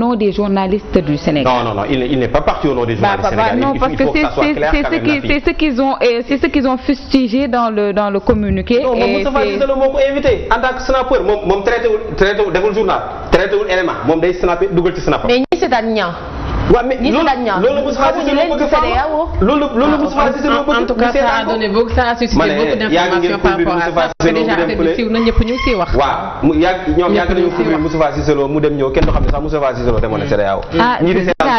nom des journalistes du Sénégal. Non, il n'est pas parti au nom des journalistes sénégalais. Non, parce que c'est ce qu'ils ont fustigé dans le communiqué. Non, moom Moustapha Cissé Lo moo ko invité en tant que snapper moom traité wul deful journal traité wul élément moom day snapper dugal ci snapper. mais ñi seetaan ñaa. waaw mais loolu Moustapha Cissé Lo bëgg a faaw loolu Moustapha Cissé Lo bëgg. en tout cas ça a donné beaucoup, ça a suscité beaucoup d'informations par rapport à ça parce que déjà affaire bi siiw na ñëpp ñu ngi siy wax. waaw mu ñoom yàgg nañu couvrir Moustapha Cissé Lo mu dem ñëw kenn du xam ne sax Moustapha Cissé Lo demoon na CEDEAO.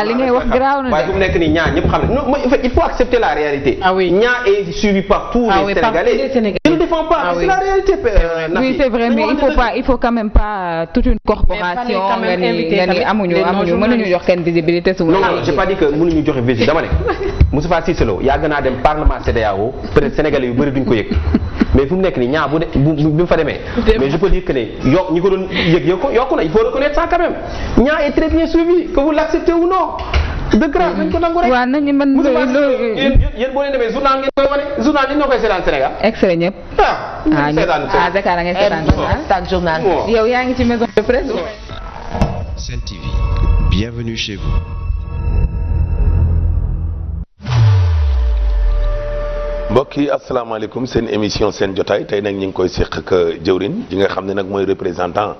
li ngay wax garaaw na de. waaye fu mu nekk nii ñaa ñëpp xam ne il faut accepter la réalité. ah oui ñaa est suivi par tous les Sénégalais. Je ne défends pas, c'est la réalité. Oui, c'est vrai, mais il faut quand même pas toute une corporation nga ni amuñu mënuñu jox kenn visibilité su. Non, j'ai pas dit que mënuñu joxe visibilité dama ne Moustapha Cissé Lo yàgg naa dem parlement CEDEAO peut-être sénégalais yu bëri duñ ko yëg mais fu mu nekk nii ñaa bu mu fa demee mais je peux dire que ne ñi ko doon yëg yokku na il faut reconnaître ça quand même ñaa est très bien suivi que vous l'acceptez ou non. de grâce dañ ko nangu rek. waaw nañu man yéen boo leen demee journal ngeen koy wane journal ñun ñoo koy seetaan Sénégal. extrait ñëpp. Dakar da ngay seetaan journal. yow yaa ngi ci maison de presse. Sen TV, bienvenue chez vous. mbokk yi asalaamaaleykum seen émission seen jotaay tey nag ñu ngi koy seq ak jëwrin ji nga xam ne nag mooy représentant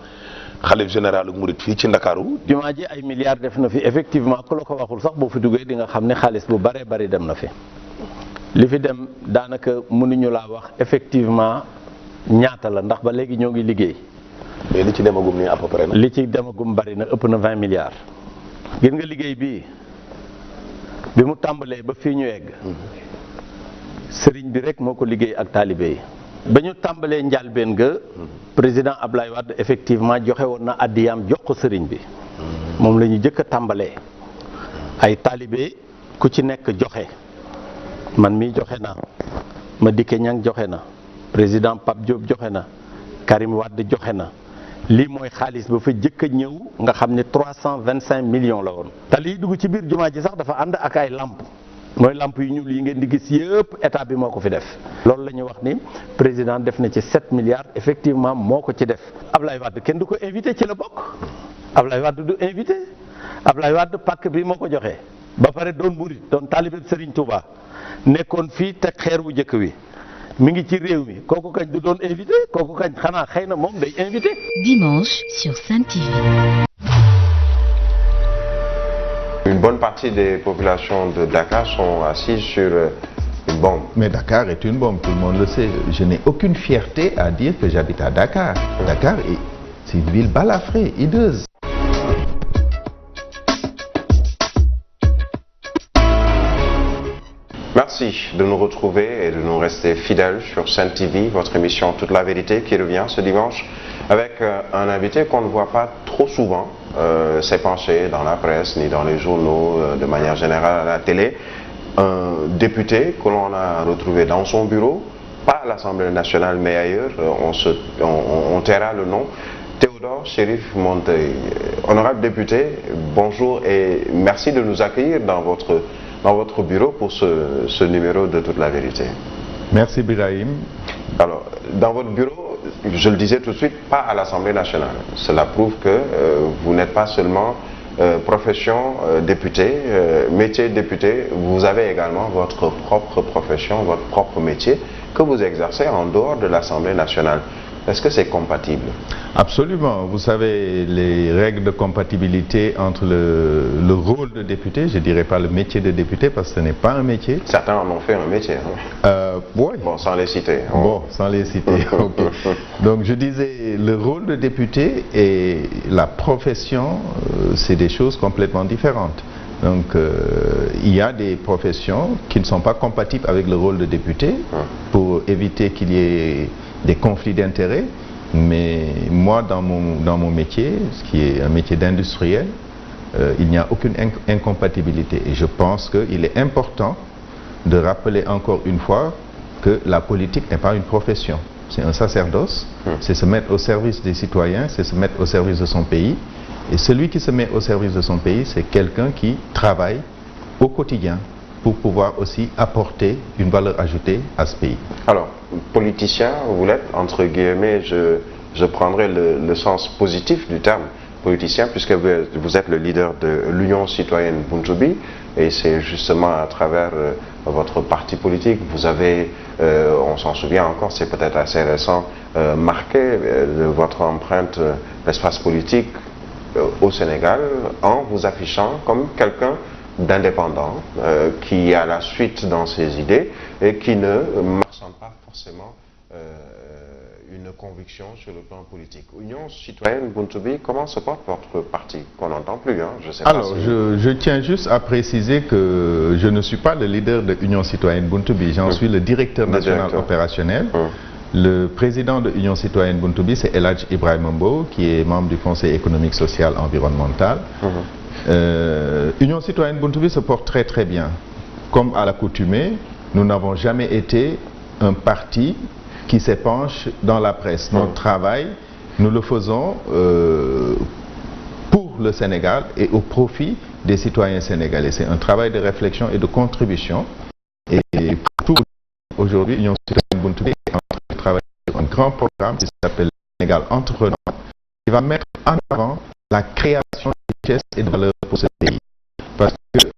xalif général ak murit fii ci Ndakaaru. jumaa ji ay milliards def na fi effectivement ku la ko waxul sax boo fi duggee di nga xam ne xaalis bu bëree bëri dem na fi li fi dem daanaka mënuñu laa wax effectivement ñaata la ndax ba léegi ñoo ngi liggéey. mais li ci demagum nii à peu près nag. li ci demagum bëri na ëpp na 20 milliards. gis nga liggéey bi mu tàmbalee ba fii ñu egg. sëriñ bi rek moo ko liggéey ak taalibe yi. ba ñu tàmbalee njàlbeen ga président Ablaye Wade effectivement joxe woon na addiyaam jox ko sëriñ bi moom la ñu jëkk a tàmbalee ay taalibe ku ci nekk joxe man mii joxe na Madické Niang joxe na président Pape Diop joxe na Karim Wade joxe na lii mooy xaalis ba fa jëkk a ñëw nga xam ne 325 millions la woon te lii dugg ci biir jumaa ji sax dafa ànd ak ay lamp mooy lamp yu ñuul yi ngeen di gis yëpp état bi moo ko fi def loolu la ñuy wax ni président def na ci 7 milliards effectivement moo ko ci def Ablaye Wade kenn du ko invité ci la bokk Ablaye Wade du invité Ablaye Wade pàkk bi moo ko joxe ba pare doon murit doon taalibe Serigne Touba nekkoon fii teg xeer wu njëkk wi mi ngi ci réew mi kooku kañ du doon invité kooku kañ xanaa xëy na moom day invité. Dimanche sur Sen TV. Une bonne partie des populations de Dakar sont assises sur une bombe. Mais Dakar est une bombe, tout le monde le sait. Je n'ai aucune fierté à dire que j'habite à Dakar. Dakar, c'est une ville balafrée, hideuse. Merci de nous retrouver et de nous rester fidèles sur Sen TV, votre émission Toute la vérité qui revient ce dimanche avec un invité qu'on ne voit pas trop souvent s'épancher dans la presse ni dans les journaux de manière générale à la télé. Un député que l'on a retrouvé dans son bureau, pas à l'Assemblée nationale mais ailleurs, on taira le nom. Théodore Chérif Monteil. Honorable député, bonjour et merci de nous accueillir dans votre bureau pour ce numéro de Toute la vérité. Merci Birahim. Alors, dans votre bureau, je le disais tout de suite, pas à l'Assemblée nationale. Cela prouve que vous n'êtes pas seulement profession député, métier député, vous avez également votre propre profession, votre propre métier que vous exercez en dehors de l'Assemblée nationale. Est-ce que c'est compatible? Absolument. Vous savez, les règles de compatibilité entre le rôle de député, je ne dirais pas le métier de député parce que ce n'est pas un métier. Certains en ont fait un métier. Hein? Oui. Bon, sans les citer. Hein? Bon, sans les citer. Okay. Donc je disais, le rôle de député et la profession, c'est des choses complètement différentes. Donc il y a des professions qui ne sont pas compatibles avec le rôle de député pour éviter qu'il y ait des conflits d'intérêts, mais moi dans mon métier, ce qui est un métier d'industriel, il n'y a aucune incompatibilité et je pense qu'il est important de rappeler encore une fois que la politique n'est pas une profession, c'est un sacerdoce, c'est se mettre au service des citoyens, c'est se mettre au service de son pays et celui qui se met au service de son pays, c'est quelqu'un qui travaille au quotidien pour pouvoir aussi apporter une valeur ajoutée à ce pays. Alors, politicien, vous l'êtes, entre guillemets, je prendrai le sens positif du terme. politicien, puisque vous êtes le leader de l'Union citoyenne Buntubi, et c'est justement à travers votre parti politique, vous avez, on s'en souvient encore, c'est peut-être assez récent, marqué votre empreinte l'espace politique au Sénégal en vous affichant comme quelqu'un d'indépendant, qui est à la suite dans ses idées et qui ne marchande pas forcément une conviction sur le plan politique. Union citoyenne Buntubi, comment se porte votre parti qu'on n'entend plus, hein? Je sais Alors, pas si je tiens juste à préciser que je ne suis pas le leader de Union citoyenne Buntubi, j'en suis le directeur national opérationnel. Le président de Union citoyenne Buntubi, c'est El Hadj Ibrahima Mbow, qui est membre du Conseil économique, social, environnemental. Union citoyenne Buntubi se porte très très bien. Comme à l'accoutumée, nous n'avons jamais été un parti qui s'épanche dans la presse. Notre travail, nous le faisons pour le Sénégal et au profit des citoyens sénégalais. C'est un travail de réflexion et de contribution. Et pour aujourd'hui, Union citoyenne Buntubi est en train de travailler sur un grand programme qui s'appelle Sénégal Entrepreneur, qui va mettre en avant la création de richesses et de valeurs pour ce pays. Parce qu'il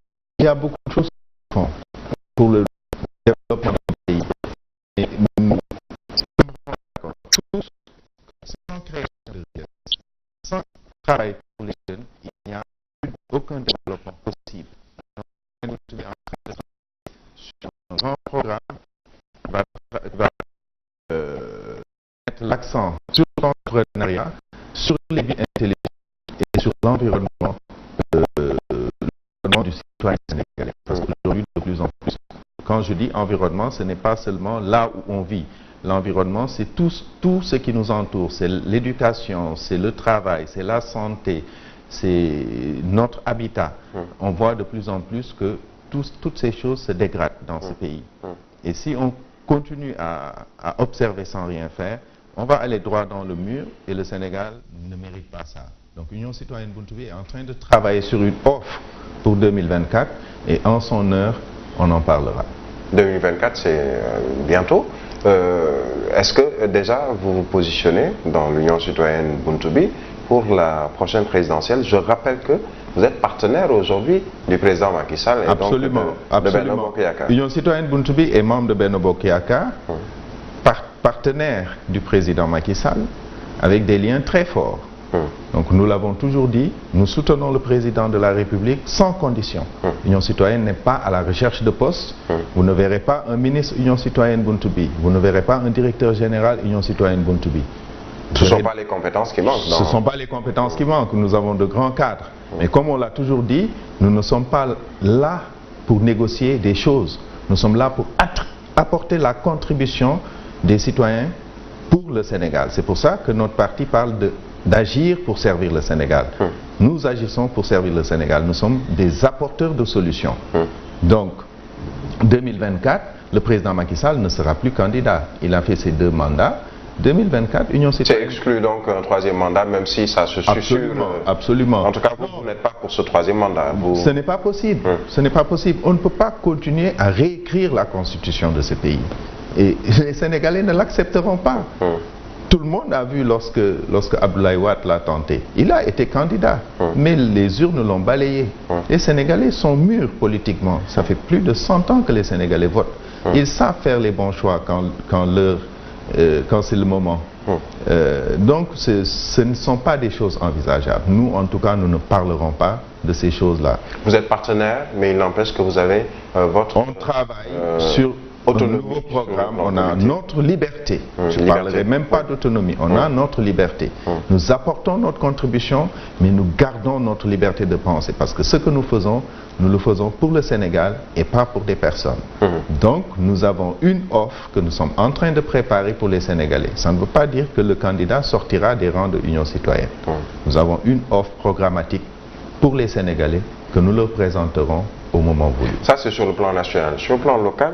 y a beaucoup de choses qui font pour le développement du pays. Et nous tous, sans création de richesses, sans travail pour les jeunes, il n'y a aucun développement possible. Donc, nous sommes en train de travailler sur un grand programme qui va mettre l'accent sur l'entrepreneuriat, sur les vies intelligentes et sur l'environnement du citoyen sénégalais. Parce qu'aujourd'hui, de plus en plus, quand je dis environnement, ce n'est pas seulement là où on vit. L'environnement, c'est tout ce qui nous entoure. C'est l'éducation, c'est le travail, c'est la santé, c'est notre habitat. On voit de plus en plus que toutes ces choses se dégradent dans ce pays. Et si on continue à observer sans rien faire, on va aller droit dans le mur et le Sénégal ne mérite pas ça. Donc Union citoyenne Buntubi est en train de travailler sur une offre pour 2024 et en son heure, on en parlera. 2024, c'est bientôt. Est-ce que déjà vous vous positionnez dans l'Union citoyenne Buntubi pour la prochaine présidentielle? Je rappelle que vous êtes partenaire aujourd'hui du président Macky Sall et absolument, donc de Benno Bokk Yakaar. L'Union citoyenne Buntubi est membre de Benno Bokk Yakaar, partenaire du président Macky Sall, avec des liens très forts. Donc nous l'avons toujours dit, nous soutenons le président de la République sans condition. L'Union citoyenne n'est pas à la recherche de postes. Vous ne verrez pas un ministre Union citoyenne Buntubi. Vous ne verrez pas un directeur général Union citoyenne Buntubi. Ce ne sont pas les compétences qui manquent. Ce ne sont pas les compétences qui manquent. Nous avons de grands cadres. Mais comme on l'a toujours dit, nous ne sommes pas là pour négocier des choses. Nous sommes là pour apporter la contribution des citoyens pour le Sénégal. C'est pour ça que notre parti parle d'agir pour servir le Sénégal. Nous agissons pour servir le Sénégal. Nous sommes des apporteurs de solutions. Donc, 2024, le président Macky Sall ne sera plus candidat. Il a fait ses 2 mandats. 2024, Union citoyenne. C'est exclu donc un 3e mandat, même si ça se susurre. Absolument. En tout cas, vous n'êtes pas pour ce 3e mandat. Ce n'est pas possible. Ce n'est pas possible. On ne peut pas continuer à réécrire la constitution de ce pays. Et les Sénégalais ne l'accepteront pas. Tout le monde a vu lorsque Abdoulaye Wade l'a tenté. Il a été candidat, mais les urnes l'ont balayé. Les Sénégalais sont mûrs politiquement. Ça fait plus de 100 ans que les Sénégalais votent. Ils savent faire les bons choix quand c'est le moment. Donc ce ne sont pas des choses envisageables. Nous, en tout cas, nous ne parlerons pas de ces choses-là. Vous êtes partenaire, mais il n'empêche que vous avez votre... On travaille sur un nouveau programme, on a notre liberté. Je ne parlerai même pas d'autonomie, on a notre liberté. Nous apportons notre contribution, mais nous gardons notre liberté de penser. Parce que ce que nous le faisons pour le Sénégal et pas pour des personnes. Donc, nous avons une offre que nous sommes en train de préparer pour les Sénégalais. Ça ne veut pas dire que le candidat sortira des rangs de l'Union citoyenne. Nous avons une offre programmatique pour les Sénégalais que nous leur présenterons au moment voulu. Ça, c'est sur le plan national. Sur le plan local,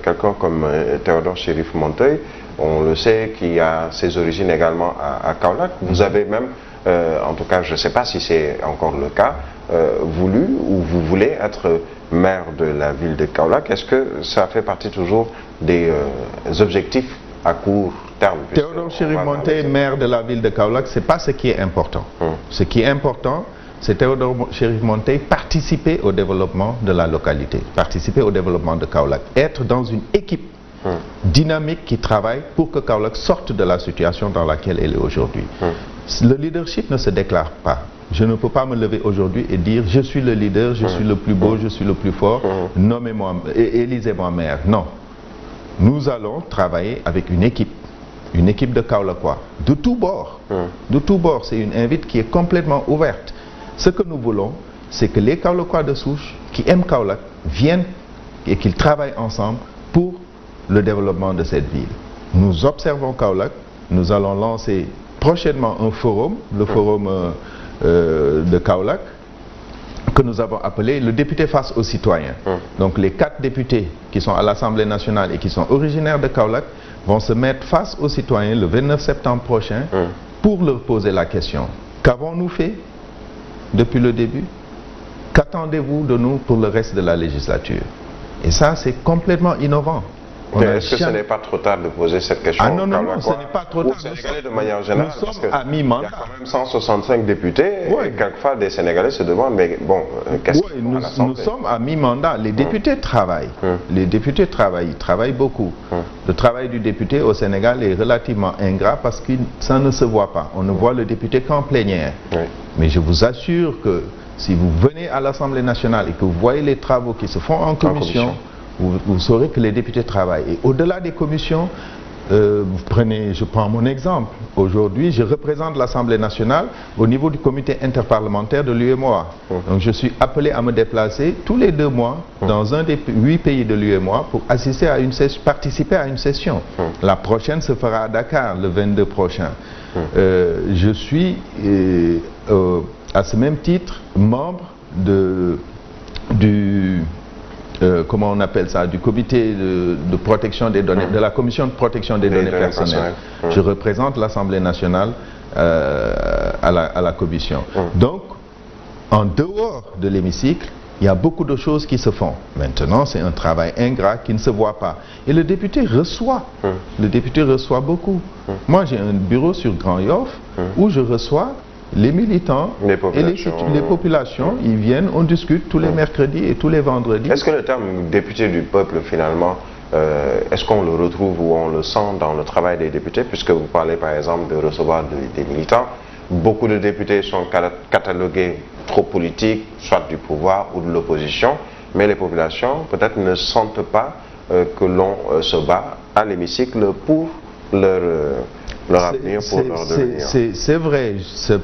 quelqu'un comme Théodore Chérif Monteil, on le sait, qui a ses origines également à Kaolack. Vous avez même, en tout cas, je ne sais pas si c'est encore le cas, voulu ou vous voulez être maire de la ville de Kaolack. Est-ce que ça fait partie toujours des objectifs à court terme. Théodore Chérif Monteil, maire de la ville de Kaolack, c'est pas ce qui est important. Ce qui est important, c'est Théodore Chérif Monteil participer au développement de la localité, participer au développement de Kaolack, être dans une équipe dynamique qui travaille pour que Kaolack sorte de la situation dans laquelle elle est aujourd'hui. Le leadership ne se déclare pas. Je ne peux pas me lever aujourd'hui et dire je suis le leader, je suis le plus beau, je suis le plus fort, nommez-moi, élisez-moi maire. Non. Nous allons travailler avec une équipe de Kaolackois, de tous bords. De tous bords, c'est une invite qui est complètement ouverte. Ce que nous voulons, c'est que les Kaolackois de souche qui aiment Kaolack viennent et qu'ils travaillent ensemble pour le développement de cette ville. Nous observons Kaolack, nous allons lancer prochainement un forum, le forum de Kaolack, que nous avons appelé le député face aux citoyens. Donc les 4 députés qui sont à l'Assemblée nationale et qui sont originaires de Kaolack vont se mettre face aux citoyens le 29 septembre prochain pour leur poser la question. Qu'avons-nous fait depuis le début? Qu'attendez-vous de nous pour le reste de la législature? Et ça, c'est complètement innovant. Est-ce que ce n'est pas trop tard de poser cette question? Ah non, ce n'est pas trop tard. Sénégalais de manière générale, nous sommes à mi-mandat. Il y a quand même 165 députés, et quelquefois des Sénégalais se demandent, mais bon, qu'est-ce qu'ils font à l'Assemblée? Nous sommes à mi-mandat. Les députés travaillent. Les députés travaillent, ils travaillent beaucoup. Le travail du député au Sénégal est relativement ingrat parce que ça ne se voit pas. On ne voit le député qu'en plénière. Mais je vous assure que si vous venez à l'Assemblée nationale et que vous voyez les travaux qui se font en commission, vous saurez que les députés travaillent. Et au-delà des commissions, je prends mon exemple. Aujourd'hui, je représente l'Assemblée nationale au niveau du comité interparlementaire de l'UEMOA. Donc je suis appelé à me déplacer tous les 2 mois dans un des 8 pays de l'UEMOA pour assister à participer à une session. La prochaine se fera à Dakar, le 22 prochain. Je suis, à ce même titre, membre comment on appelle ça, du comité de protection des données, de la commission de protection des données personnelles. Je représente l'Assemblée nationale à la commission. Donc, en dehors de l'hémicycle, il y a beaucoup de choses qui se font. Maintenant, c'est un travail ingrat qui ne se voit pas. Et le député reçoit. Le député reçoit beaucoup. Moi, j'ai un bureau sur Grand Yoff où je reçois les militants et les populations, ils viennent, on discute tous les mercredis et tous les vendredis. Est-ce que le terme député du peuple, finalement, est-ce qu'on le retrouve ou on le sent dans le travail des députés? Puisque vous parlez par exemple de recevoir des militants, beaucoup de députés sont catalogués trop politiques, soit du pouvoir ou de l'opposition, mais les populations peut-être ne sentent pas que l'on se bat à l'hémicycle pour leur avenir, pour leur devenir. C'est vrai,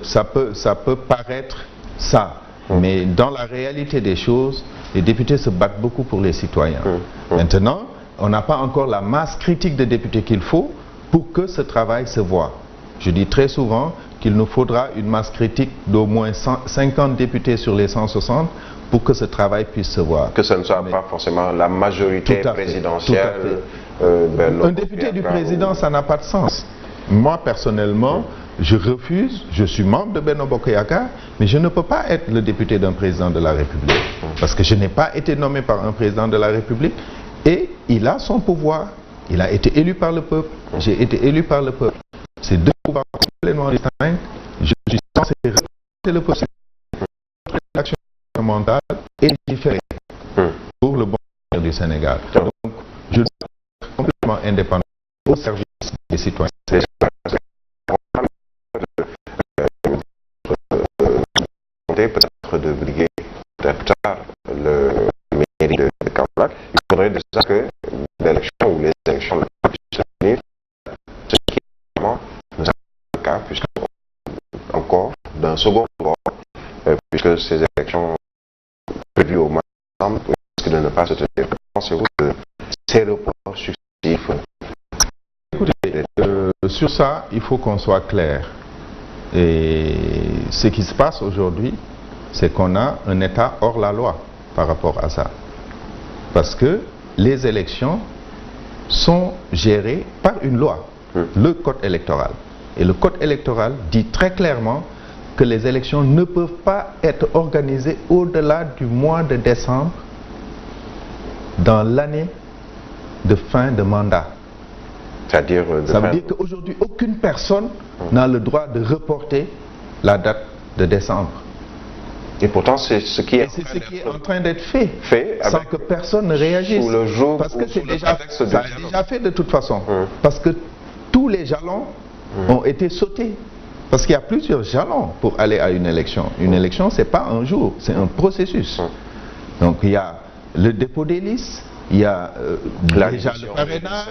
ça peut paraître ça, mais dans la réalité des choses, les députés se battent beaucoup pour les citoyens. Maintenant, on n'a pas encore la masse critique de députés qu'il faut pour que ce travail se voie. Je dis très souvent qu'il nous faudra une masse critique d'au moins 50 députés sur les 160 pour que ce travail puisse se voir. Que ce ne soit pas forcément la majorité présidentielle. Un député du président, ça n'a pas de sens. Moi, personnellement, je refuse, je suis membre de Benno Bokk Yakaar, mais je ne peux pas être le député d'un président de la République. Parce que je n'ai pas été nommé par un président de la République et il a son pouvoir. Il a été élu par le peuple, j'ai été élu par le peuple. C'est 2 pouvoirs complètement distincts. Je suis censé représenter le peuple. L'action mentale est différée pour le bon avenir du Sénégal. Donc, je dois être complètement indépendant au service des citoyens. Peut-être de briguer peut-être tard le mairie de Kaolack. Il faudrait déjà que l'élection ou les élections puissent venir, ce qui est vraiment le cas, puisque encore d'un second bord, puisque ces élections prévues au mois de décembre risquent de ne pas se tenir. Pensez-vous que ces reports successifs? Écoutez, sur ça, il faut qu'on soit clair. Et ce qui se passe aujourd'hui, c'est qu'on a un État hors la loi par rapport à ça. Parce que les élections sont gérées par une loi, le code électoral. Et le code électoral dit très clairement que les élections ne peuvent pas être organisées au-delà du mois de décembre dans l'année de fin de mandat. C'est-à-dire ça veut dire qu'aujourd'hui, aucune personne n'a le droit de reporter la date de décembre. Et pourtant, c'est ce qui est en train d'être fait sans que personne ne réagisse. Sous le jour parce que ça a déjà fait de toute façon. Parce que tous les jalons ont été sautés. Parce qu'il y a plusieurs jalons pour aller à une élection. Une élection, ce n'est pas un jour, c'est un processus. Donc il y a le dépôt des listes, il y a déjà le parrainage,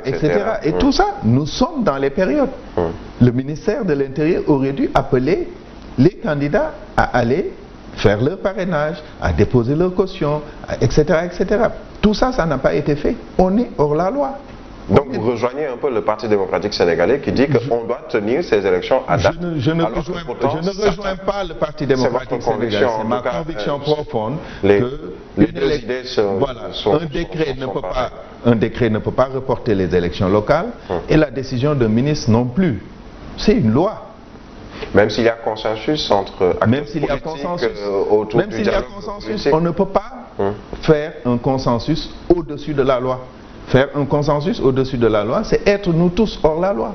etc. Et tout ça, nous sommes dans les périodes. Le ministère de l'Intérieur aurait dû appeler les candidats à aller faire leur parrainage, à déposer leur caution, etc., etc. Tout ça, ça n'a pas été fait. On est hors la loi. Donc vous rejoignez un peu le Parti démocratique sénégalais qui dit qu'on doit tenir ces élections à date. Je ne rejoins pas le Parti démocratique sénégalais. C'est ma conviction profonde les deux idées un décret ne peut pas reporter les élections locales et la décision d'un ministre non plus. C'est une loi. Même s'il y a consensus entre acteurs autour du dialogue politique. On ne peut pas faire un consensus au-dessus de la loi. Faire un consensus au-dessus de la loi, c'est être nous tous hors la loi.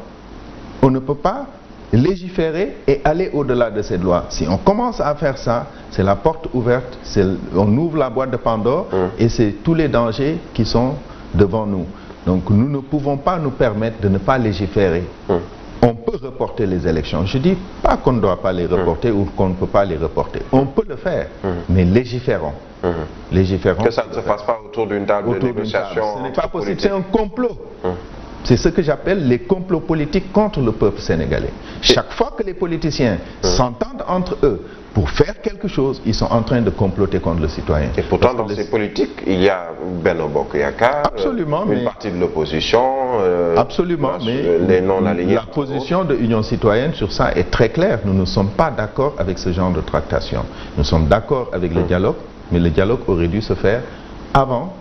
On ne peut pas légiférer et aller au-delà de cette loi. Si on commence à faire ça, c'est la porte ouverte, on ouvre la boîte de Pandore et c'est tous les dangers qui sont devant nous. Donc nous ne pouvons pas nous permettre de ne pas légiférer. On peut reporter les élections. Je ne dis pas qu'on ne doit pas les reporter ou qu'on ne peut pas les reporter. On peut le faire, mais légiférons. Légiférons. Que ça ne se passe pas autour d'une table de négociation. Ce n'est pas possible, c'est un complot. C'est ce que j'appelle les complots politiques contre le peuple sénégalais. Chaque fois que les politiciens s'entendent entre eux pour faire quelque chose, ils sont en train de comploter contre le citoyen. Et pourtant, dans ces politiques, il y a Benno Bokk Yakaar, une partie de l'opposition, absolument, mais les non-alignés. La position de l'Union citoyenne sur ça est très claire. Nous ne sommes pas d'accord avec ce genre de tractation. Nous sommes d'accord avec le dialogue, mais le dialogue aurait dû se faire avant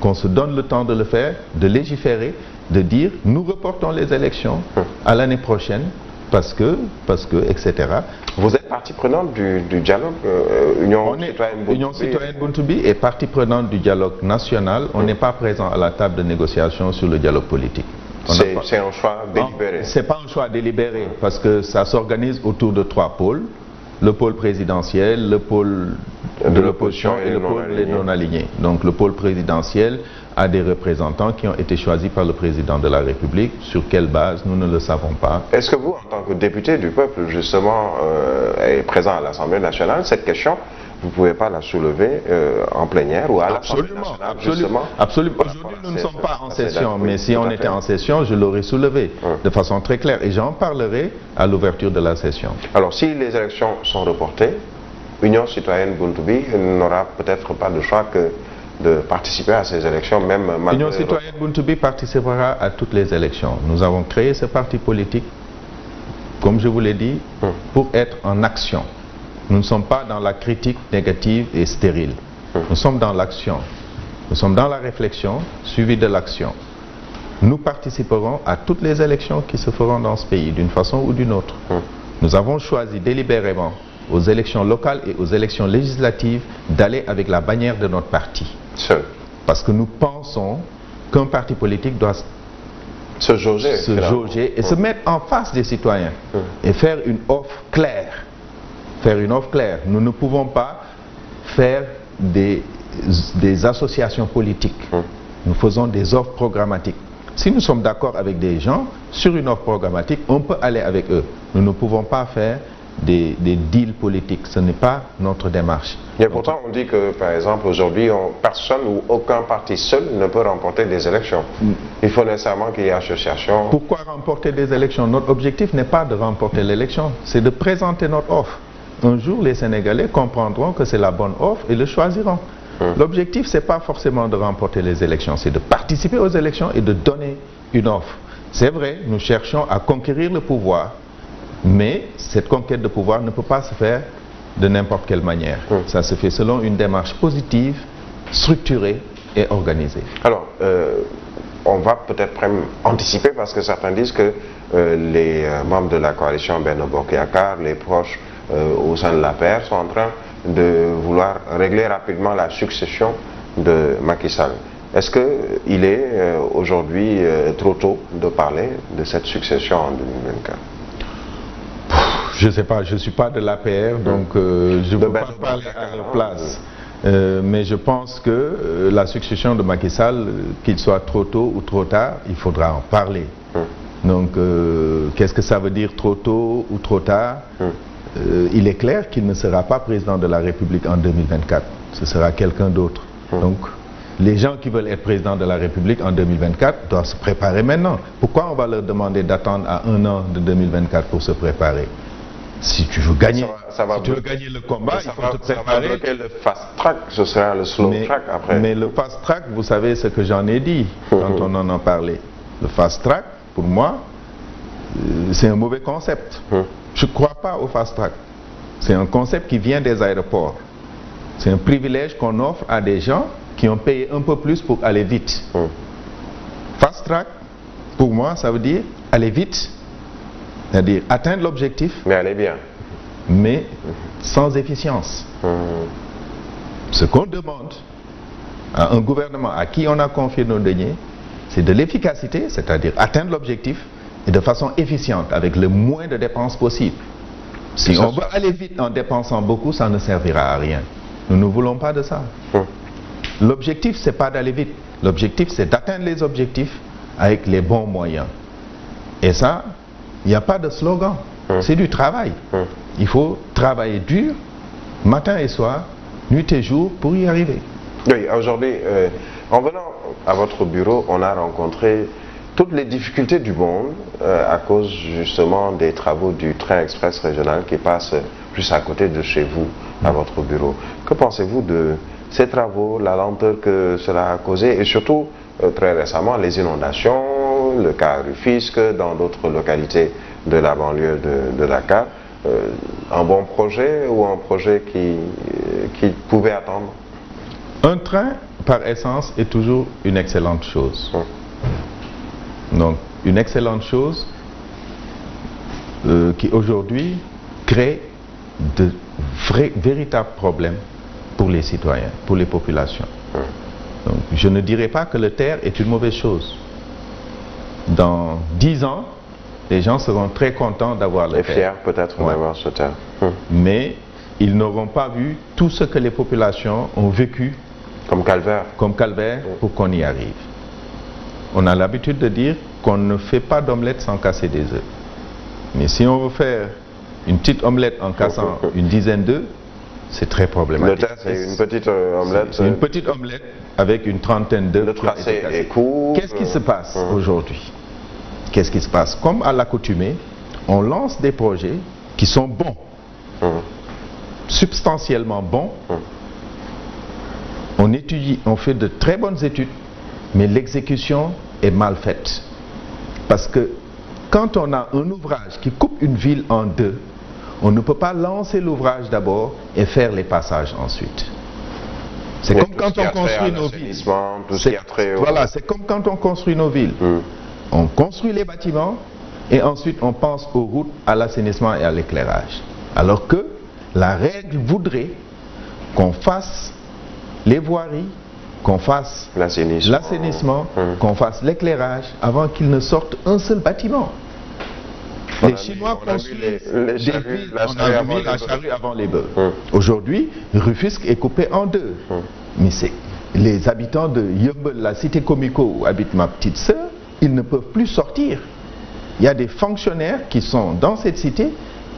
qu'on se donne le temps de le faire, de légiférer, de dire nous reportons les élections à l'année prochaine parce que, etc. Vous êtes partie prenante du dialogue Union citoyenne Buntubi est partie prenante du dialogue national. On n'est pas présent à la table de négociation sur le dialogue politique. C'est un choix délibéré. Ce n'est pas un choix délibéré parce que ça s'organise autour de 3 pôles. Le pôle présidentiel, le pôle de l'opposition et le pôle des non-alignés. Donc le pôle présidentiel a des représentants qui ont été choisis par le président de la République. Sur quelle base, nous ne le savons pas. Est-ce que vous, en tant que député du peuple, justement, et présent à l'Assemblée nationale, cette question, vous ne pouvez pas la soulever en plénière ou à l'Assemblée nationale, justement? Absolument. Aujourd'hui, nous ne sommes pas en session, mais si on était en session, je l'aurais soulevé de façon très claire. Et j'en parlerai à l'ouverture de la session. Alors, si les élections sont reportées, Union citoyenne Buntubi n'aura peut-être pas de choix que de participer à ces élections, même malgré... Union citoyenne Buntubi participera à toutes les élections. Nous avons créé ce parti politique, comme je vous l'ai dit, pour être en action. Nous ne sommes pas dans la critique négative et stérile. Nous sommes dans l'action. Nous sommes dans la réflexion, suivie de l'action. Nous participerons à toutes les élections qui se feront dans ce pays, d'une façon ou d'une autre. Nous avons choisi délibérément, aux élections locales et aux élections législatives, d'aller avec la bannière de notre parti. Parce que nous pensons qu'un parti politique doit se jauger et se mettre en face des citoyens et faire une offre claire. Nous ne pouvons pas faire des associations politiques. Nous faisons des offres programmatiques. Si nous sommes d'accord avec des gens sur une offre programmatique, on peut aller avec eux. Nous ne pouvons pas faire des deals politiques. Ce n'est pas notre démarche. Et pourtant, on dit que, par exemple, aujourd'hui, personne ou aucun parti seul ne peut remporter des élections. Il faut nécessairement qu'il y ait association. Pourquoi remporter des élections? Notre objectif n'est pas de remporter l'élection, c'est de présenter notre offre. Un jour, les Sénégalais comprendront que c'est la bonne offre et le choisiront. L'objectif, ce n'est pas forcément de remporter les élections, c'est de participer aux élections et de donner une offre. C'est vrai, nous cherchons à conquérir le pouvoir, mais cette conquête de pouvoir ne peut pas se faire de n'importe quelle manière. Ça se fait selon une démarche positive, structurée et organisée. Alors, on va peut-être même anticiper parce que certains disent que les membres de la coalition Benno Bokk Yakaar, les proches au sein de l'APR, sont en train de vouloir régler rapidement la succession de Macky Sall. Est-ce qu'il est aujourd'hui trop tôt de parler de cette succession en 2024? Je ne sais pas, je ne suis pas de l'APR, donc je ne peux pas parler à leur place. Mais je pense que la succession de Macky Sall, qu'il soit trop tôt ou trop tard, il faudra en parler. Donc, qu'est-ce que ça veut dire trop tôt ou trop tard? Il est clair qu'il ne sera pas président de la République en 2024. Ce sera quelqu'un d'autre. Donc, les gens qui veulent être président de la République en 2024 doivent se préparer maintenant. Pourquoi on va leur demander d'attendre à 1 an de 2024 pour se préparer? Si tu veux gagner, tu veux gagner le combat, il faut te préparer. Ça va bloquer le fast track, ce sera le slow track après. Mais le fast track, vous savez ce que j'en ai dit quand on en a parlé. Le fast track, pour moi, c'est un mauvais concept. Je ne crois pas au fast track. C'est un concept qui vient des aéroports. C'est un privilège qu'on offre à des gens qui ont payé un peu plus pour aller vite. Fast track, pour moi, ça veut dire aller vite. C'est-à-dire atteindre l'objectif, mais aller bien, mais sans efficience. Ce qu'on demande à un gouvernement à qui on a confié nos deniers, c'est de l'efficacité, c'est-à-dire atteindre l'objectif, et de façon efficiente, avec le moins de dépenses possible. Si on veut aller vite en dépensant beaucoup, ça ne servira à rien. Nous ne voulons pas de ça. L'objectif, ce n'est pas d'aller vite. L'objectif, c'est d'atteindre les objectifs avec les bons moyens. Et ça, il n'y a pas de slogan, c'est du travail. Il faut travailler dur, matin et soir, nuit et jour, pour y arriver. Oui, aujourd'hui, en venant à votre bureau, on a rencontré toutes les difficultés du monde à cause justement des travaux du train express régional qui passe plus à côté de chez vous, à votre bureau. Que pensez-vous de ces travaux, la lenteur que cela a causé et surtout, très récemment, les inondations, le cas Rufisque, dans d'autres localités de la banlieue de Dakar? Un bon projet ou un projet qui pouvait attendre? Un train, par essence, est toujours une excellente chose. Donc, une excellente chose qui aujourd'hui crée de véritables problèmes pour les citoyens, pour les populations. Donc, je ne dirais pas que le TER est une mauvaise chose. Dans 10 ans, les gens seront très contents d'avoir le TER. Et fiers peut-être d'avoir ce TER. Mais ils n'auront pas vu tout ce que les populations ont vécu comme calvaire pour qu'on y arrive. On a l'habitude de dire qu'on ne fait pas d'omelette sans casser des œufs. Mais si on veut faire une petite omelette en cassant une dizaine d'œufs, c'est très problématique. Le TER, c'est une petite omelette. C'est une petite omelette avec une trentaine d'œufs. Le tracé est court. Qu'est-ce qui se passe aujourd'hui? Qu'est-ce qui se passe? Comme à l'accoutumée, on lance des projets qui sont bons, substantiellement bons. On étudie, on fait de très bonnes études, mais l'exécution est mal faite. Parce que quand on a un ouvrage qui coupe une ville en deux, on ne peut pas lancer l'ouvrage d'abord et faire les passages ensuite. C'est comme quand on construit nos villes. Voilà, c'est comme quand on construit nos villes. On construit les bâtiments et ensuite on pense aux routes, à l'assainissement et à l'éclairage. Alors que la règle voudrait qu'on fasse les voiries, qu'on fasse l'assainissement, qu'on fasse l'éclairage avant qu'il ne sorte un seul bâtiment. Les Chinois construisent des villes, on a vu la charrue avant les bœufs. Aujourd'hui, Rufisque est coupé en deux. Mais c'est les habitants de Yeumbeul, la cité Comico où habite ma petite sœur, ils ne peuvent plus sortir. Il y a des fonctionnaires qui sont dans cette cité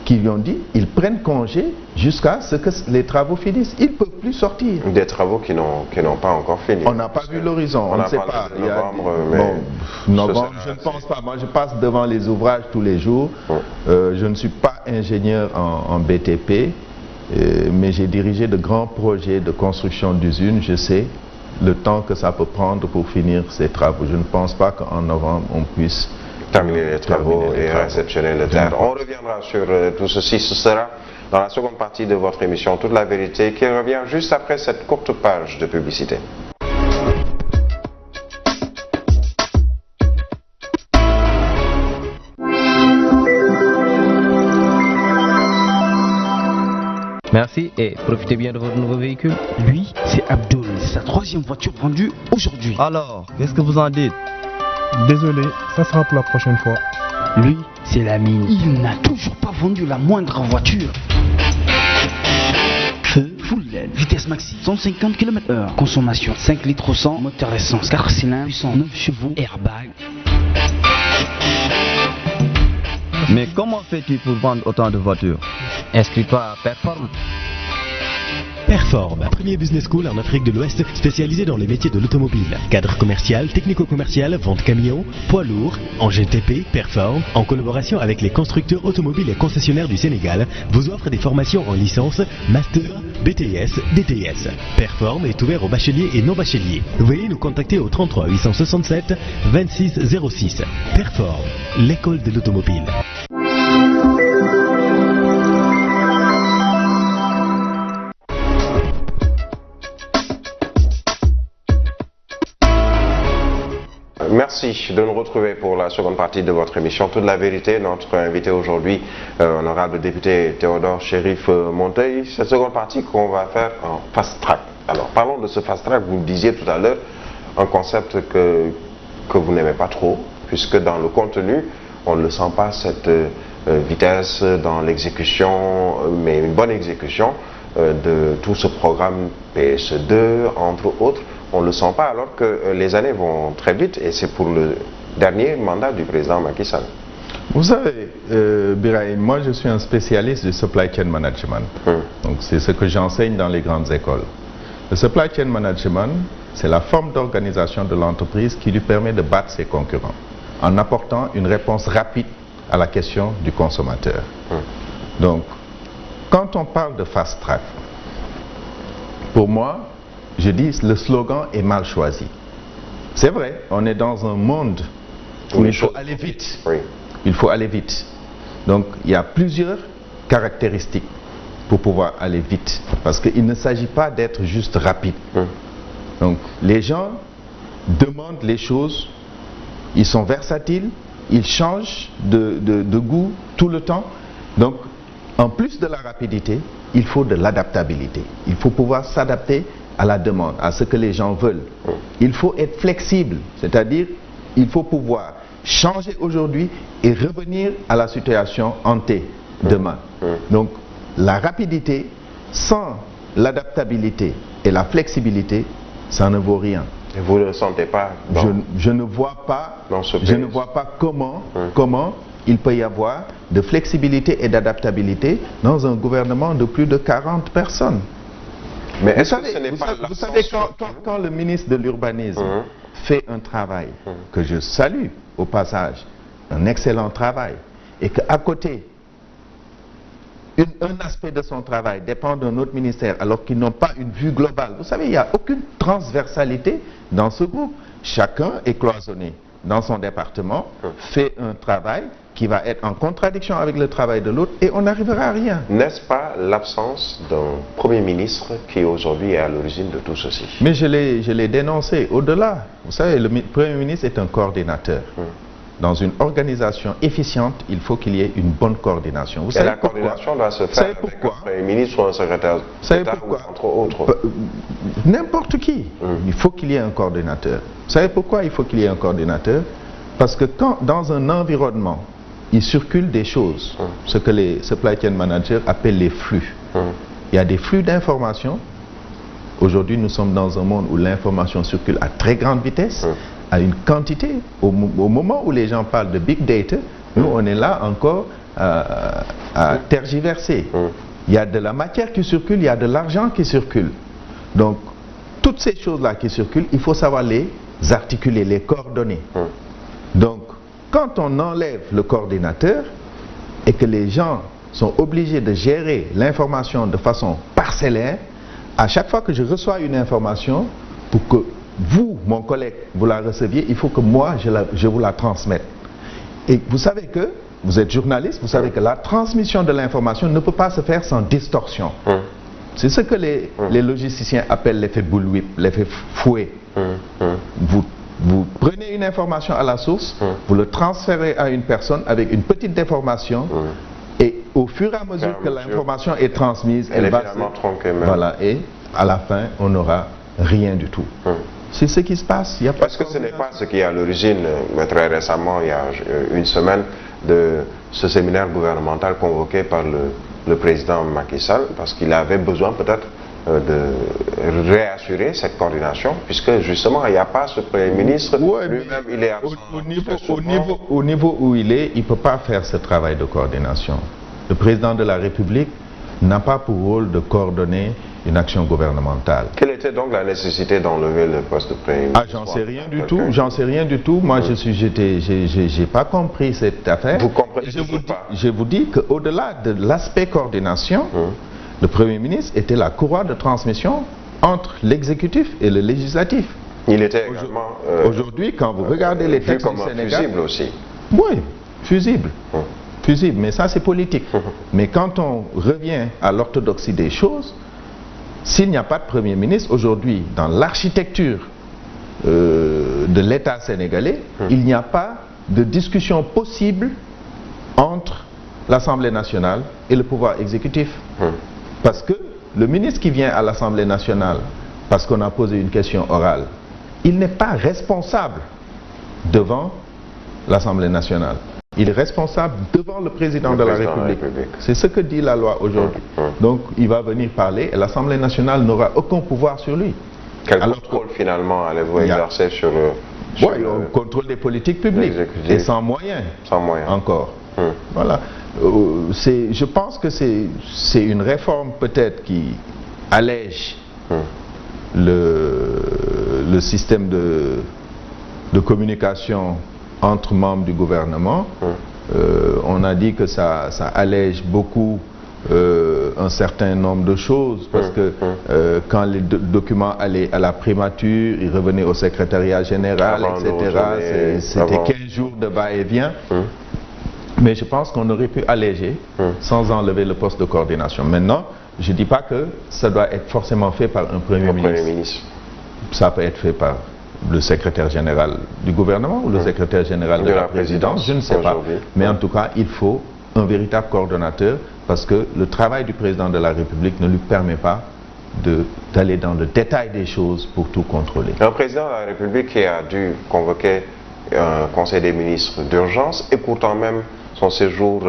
qui lui ont dit ils prennent congé jusqu'à ce que les travaux finissent. Ils ne peuvent plus sortir. Des travaux qui n'ont pas encore fini. On n'a pas vu l'horizon, on ne sait pas. Novembre, je ne pense pas. Moi, je passe devant les ouvrages tous les jours. Je ne suis pas ingénieur en BTP, mais j'ai dirigé de grands projets de construction d'usines. Je sais le temps que ça peut prendre pour finir ces travaux. Je ne pense pas qu'en novembre, on puisse terminer les travaux et réceptionner le TER. On reviendra sur tout ceci. Ce sera dans la seconde partie de votre émission Toute la vérité qui revient juste après cette courte page de publicité. Merci et profitez bien de votre nouveau véhicule. Lui, c'est Abdul. C'est sa 3e voiture vendue aujourd'hui. Alors, qu'est-ce que vous en dites? Désolé, ça sera pour la prochaine fois. Lui, c'est Lamine. Il n'a toujours pas vendu la moindre voiture. Feu, full LED, vitesse maxi, 150 km/h, consommation 5 litres au 100, moteur essence, 4 cylindres, puissance 9 chevaux, airbag. Mais comment fais-tu pour vendre autant de voitures? Inscris-toi à Perform. Perform, premier business school en Afrique de l'Ouest spécialisé dans les métiers de l'automobile. Cadre commercial, technico-commercial, vente camion, poids lourd, engin TP, Perform, en collaboration avec les constructeurs automobiles et concessionnaires du Sénégal, vous offre des formations en licence, master, BTS, DTS. Perform est ouvert aux bacheliers et non-bacheliers. Veuillez nous contacter au 33 867 26 06. Perform, l'école de l'automobile. Merci de nous retrouver pour la seconde partie de votre émission Toute la vérité. Notre invité aujourd'hui, honorable député Théodore Chérif Monteil. Cette seconde partie qu'on va faire en fast track. Alors parlons de ce fast track. Vous le disiez tout à l'heure, un concept que vous n'aimez pas trop, puisque dans le contenu, on ne sent pas cette vitesse dans l'exécution, mais une bonne exécution de tout ce programme PSE2, entre autres. On ne le sent pas alors que les années vont très vite et c'est pour le dernier mandat du président Macky Sall. Vous savez, Birahim, moi je suis un spécialiste du supply chain management. Donc c'est ce que j'enseigne dans les grandes écoles. Le supply chain management, c'est la forme d'organisation de l'entreprise qui lui permet de battre ses concurrents en apportant une réponse rapide à la question du consommateur. Donc, quand on parle de fast track, pour moi, je dis le slogan est mal choisi. C'est vrai, on est dans un monde où il faut aller vite. Il faut aller vite. Donc il y a plusieurs caractéristiques pour pouvoir aller vite. Parce qu'il ne s'agit pas d'être juste rapide. Donc les gens demandent les choses, ils sont versatiles, ils changent de goût tout le temps. Donc en plus de la rapidité, il faut de l'adaptabilité. Il faut pouvoir s'adapter à la demande, à ce que les gens veulent. Il faut être flexible, c'est-à-dire il faut pouvoir changer aujourd'hui et revenir à la situation ante demain. Donc la rapidité sans l'adaptabilité et la flexibilité, ça ne vaut rien. Et vous ne le sentez pas je ne vois pas, comment il peut y avoir de flexibilité et d'adaptabilité dans un gouvernement de plus de 40 personnes. Mais est-ce que ce n'est pas vous savez, quand le ministre de l'Urbanisme fait un travail que je salue au passage, un excellent travail, et qu'à côté, un aspect de son travail dépend d'un autre ministère alors qu'ils n'ont pas une vue globale. Vous savez, il n'y a aucune transversalité dans ce groupe. Chacun est cloisonné dans son département, fait un travail qui va être en contradiction avec le travail de l'autre et on n'arrivera à rien. N'est-ce pas l'absence d'un Premier ministre qui aujourd'hui est à l'origine de tout ceci? Mais je l'ai dénoncé au-delà. Vous savez, le Premier ministre est un coordinateur. Dans une organisation efficiente, il faut qu'il y ait une bonne coordination. Vous savez la coordination doit se faire avec un Premier ministre ou un secrétaire d'État, entre autres. N'importe qui. Il faut qu'il y ait un coordinateur. Vous savez pourquoi il faut qu'il y ait un coordinateur? Parce que quand, dans un environnement, il circule des choses, ce que les supply chain managers appellent les flux. Il y a des flux d'informations. Aujourd'hui, nous sommes dans un monde où l'information circule à très grande vitesse, à une quantité. Au moment où les gens parlent de big data, nous, on est là encore à tergiverser. Il y a de la matière qui circule, il y a de l'argent qui circule. Donc, toutes ces choses-là qui circulent, il faut savoir les articuler, les coordonner. Donc, quand on enlève le coordinateur et que les gens sont obligés de gérer l'information de façon parcellaire, à chaque fois que je reçois une information, pour que vous, mon collègue, vous la receviez, il faut que moi, je vous la transmette. Et vous savez que, vous êtes journaliste, vous savez que la transmission de l'information ne peut pas se faire sans distorsion. C'est ce que les logisticiens appellent l'effet bullwhip, l'effet fouet. Vous prenez une information à la source, vous le transférez à une personne avec une petite déformation et au fur et à mesure que l'information est transmise, elle va tronquée même. Voilà, et à la fin, on n'aura rien du tout. C'est ce qui se passe. Parce que ce n'est pas ce qui est à l'origine, très récemment, il y a une semaine, de ce séminaire gouvernemental convoqué par le président Macky Sall, parce qu'il avait besoin peut-être de réassurer cette coordination, puisque justement il n'y a pas ce Premier ministre, lui-même il est absent. Au niveau où il est, il ne peut pas faire ce travail de coordination. Le président de la République n'a pas pour rôle de coordonner une action gouvernementale. Quelle était donc la nécessité d'enlever le poste de Premier ministre? J'en sais rien du tout, j'en sais rien du tout. Moi, j'ai pas compris cette affaire. Vous comprenez pas? Je vous dis qu'au-delà de l'aspect coordination, le Premier ministre était la courroie de transmission entre l'exécutif et le législatif. Il était également... Aujourd'hui, quand vous regardez les textes du Sénégal... fusible aussi. Oui, fusible. Fusible, mais ça c'est politique. Mais quand on revient à l'orthodoxie des choses, s'il n'y a pas de Premier ministre, aujourd'hui, dans l'architecture de l'État sénégalais, il n'y a pas de discussion possible entre l'Assemblée nationale et le pouvoir exécutif. Parce que le ministre qui vient à l'Assemblée nationale, parce qu'on a posé une question orale, il n'est pas responsable devant l'Assemblée nationale. Il est responsable devant le président de la République. C'est ce que dit la loi aujourd'hui. Donc il va venir parler et l'Assemblée nationale n'aura aucun pouvoir sur lui. Quel contrôle finalement allez-vous exercer sur le... le contrôle des politiques publiques. Et sans moyens. Sans moyens. Encore. Voilà. Je pense que c'est une réforme peut-être qui allège le système de communication entre membres du gouvernement. On a dit que ça allège beaucoup un certain nombre de choses, parce que quand les documents allaient à la primature, ils revenaient au secrétariat général, etc. C'était 15 jours de va-et-vient. Mais je pense qu'on aurait pu alléger sans enlever le poste de coordination. Maintenant, je ne dis pas que ça doit être forcément fait par un Premier ministre. Ça peut être fait par le secrétaire général du gouvernement ou le secrétaire général de la présidence, je ne sais pas. Mais en tout cas, il faut un véritable coordonnateur, parce que le travail du président de la République ne lui permet pas d'aller dans le détail des choses pour tout contrôler. Un président de la République qui a dû convoquer un conseil des ministres d'urgence, et pourtant même son séjour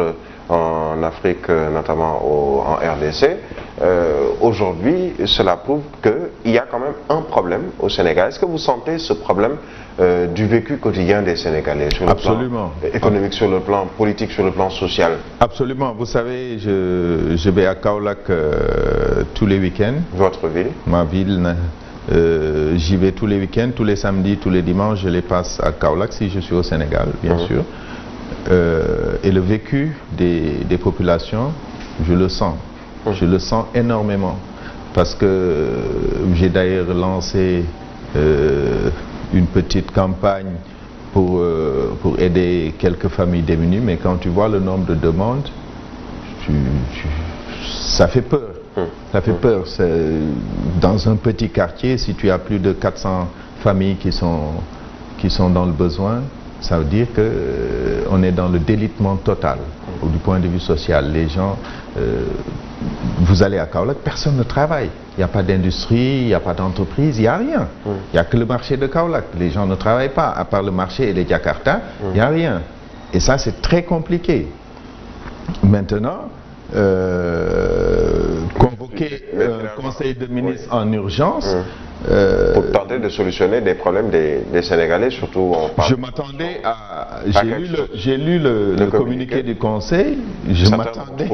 en Afrique, notamment en RDC, aujourd'hui, cela prouve qu'il y a quand même un problème au Sénégal. Est-ce que vous sentez ce problème du vécu quotidien des Sénégalais sur le plan économique, sur le plan politique, sur le plan social? Absolument. Vous savez, je vais à Kaolack tous les week-ends. Votre ville? Ma ville. J'y vais tous les week-ends, tous les samedis, tous les dimanches, je les passe à Kaolack si je suis au Sénégal, bien sûr. Et le vécu des populations, je le sens. Je le sens énormément. Parce que j'ai d'ailleurs lancé une petite campagne pour aider quelques familles démunies, mais quand tu vois le nombre de demandes, ça fait peur. Ça fait peur. Dans un petit quartier, si tu as plus de 400 familles qui sont dans le besoin, ça veut dire qu'on est dans le délitement total du point de vue social. Les gens, vous allez à Kaolack, personne ne travaille. Il n'y a pas d'industrie, il n'y a pas d'entreprise, il n'y a rien. Il n'y a que le marché de Kaolack. Les gens ne travaillent pas. À part le marché et les Jakarta, il n'y a rien. Et ça, c'est très compliqué. Maintenant, convoquer un conseil de ministres en urgence pour tenter de solutionner des problèmes des Sénégalais, surtout en parle. Je m'attendais à... J'ai lu le communiqué du conseil. Je m'attendais...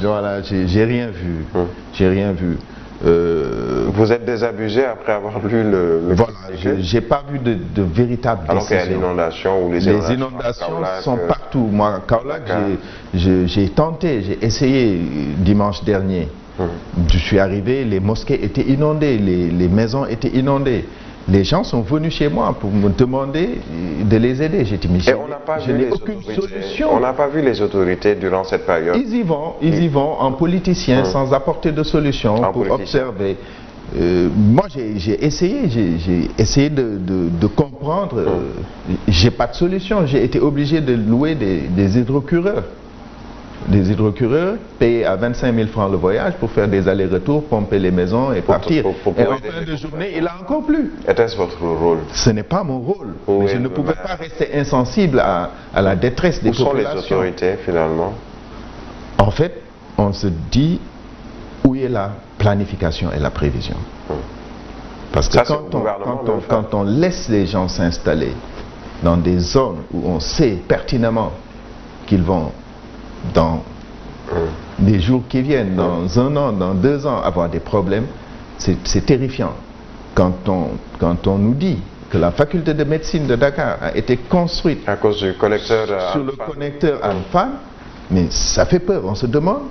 Voilà, j'ai rien vu. J'ai rien vu. Vous êtes désabusé après avoir lu le voilà, j'ai pas vu de véritable décision. Alors qu'il y a l'inondation ou les inondations sont partout. Moi, Kaolack, j'ai tenté, j'ai essayé dimanche dernier. Je suis arrivé, les mosquées étaient inondées, les maisons étaient inondées. Les gens sont venus chez moi pour me demander de les aider. J'ai dit, mais je n'ai aucune solution. On n'a pas vu les autorités durant cette période. Ils y vont en politiciens sans apporter de solution pour observer. Moi, j'ai essayé de comprendre. J'ai pas de solution. J'ai été obligé de louer des hydrocureurs. des hydrocureurs payés à 25 000 francs le voyage pour faire des allers-retours, pomper les maisons et partir. Et en fin de journée, il a encore plus. Était-ce votre rôle? Ce n'est pas mon rôle. Oui, mais je ne pouvais pas rester insensible à la détresse des populations. Où sont les autorités finalement? En fait, on se dit où est la planification et la prévision. Parce que quand on laisse les gens s'installer dans des zones où on sait pertinemment qu'ils vont, dans des jours qui viennent, dans 1 an, dans 2 ans, avoir des problèmes, c'est terrifiant. Quand on nous dit que la faculté de médecine de Dakar a été construite à cause du connecteur sur le connecteur Alpha, mais ça fait peur. On se demande,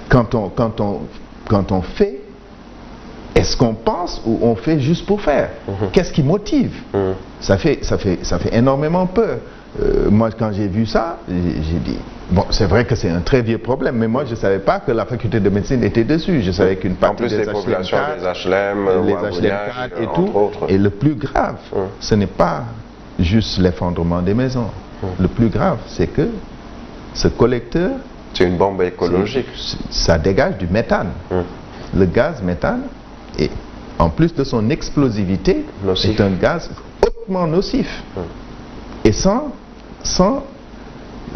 quand on fait, est-ce qu'on pense ou on fait juste pour faire? Qu'est-ce qui motive? Ça fait énormément peur. Moi, quand j'ai vu ça, j'ai dit, bon, c'est vrai que c'est un très vieux problème, mais moi, je ne savais pas que la faculté de médecine était dessus. Je savais qu'une partie des HLM4, les HLM4 et tout. Et le plus grave, ce n'est pas juste l'effondrement des maisons. Le plus grave, c'est que ce collecteur... C'est une bombe écologique. Ça dégage du méthane. Le gaz méthane, et en plus de son explosivité, c'est un gaz hautement nocif. Et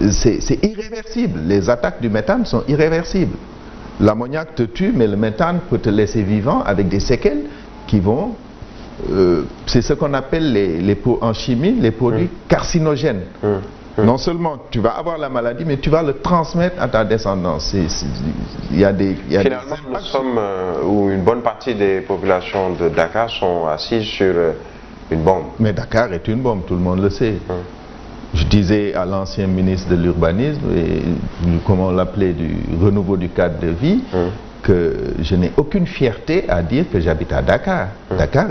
c'est irréversible. Les attaques du méthane sont irréversibles. L'ammoniac te tue, mais le méthane peut te laisser vivant avec des séquelles qui vont... c'est ce qu'on appelle en chimie les produits carcinogènes. Non seulement tu vas avoir la maladie, mais tu vas le transmettre à ta descendance. Finalement, nous sommes où une bonne partie des populations de Dakar sont assises sur une bombe. Mais Dakar est une bombe, tout le monde le sait. Je disais à l'ancien ministre de l'Urbanisme, et comment on l'appelait, du renouveau du cadre de vie, que je n'ai aucune fierté à dire que j'habite à Dakar. Dakar,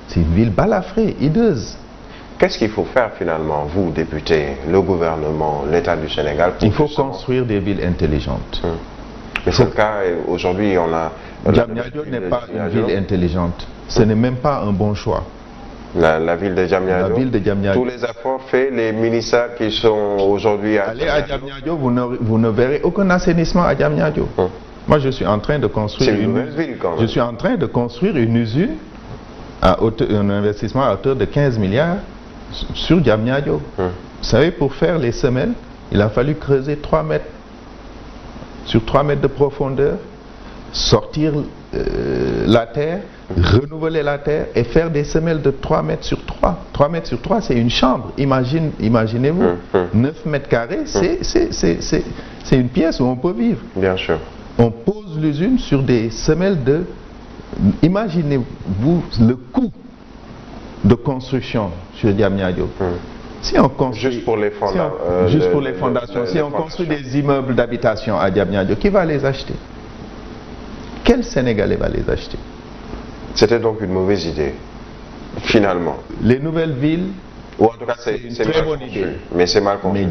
c'est une ville balafrée, hideuse. Qu'est-ce qu'il faut faire finalement, vous, députés, le gouvernement, l'État du Sénégal? Il faut construire des villes intelligentes. Mais c'est le cas, aujourd'hui, on a... Diamniadio n'est pas une ville intelligente. Ce n'est même pas un bon choix. La ville de Diamniadio. La ville de Diamniadio. Tous les efforts faits, les ministères qui sont aujourd'hui à... Allez à Diamniadio, vous ne verrez aucun assainissement à Diamniadio. Moi, je suis en train de construire je suis en train de construire une usine un investissement à hauteur de 15 milliards sur Diamniadio. Vous savez, pour faire les semelles, il a fallu creuser 3 mètres sur 3 mètres de profondeur, sortir la terre, renouveler la terre et faire des semelles de 3 mètres sur 3. 3 mètres sur 3, c'est une chambre. Imaginez-vous, 9 mètres carrés, c'est une pièce où on peut vivre. Bien sûr. On pose l'usine sur des semelles de... Imaginez-vous le coût de construction sur Diamniadio. Si on construit, juste pour les fondations, si on construit des immeubles d'habitation à Diamniadio, qui va les acheter? Quel Sénégalais va les acheter? C'était donc une mauvaise idée, finalement. Les nouvelles villes, ou en tout cas c'est une très bonne idée. Mais c'est mal compris. Mais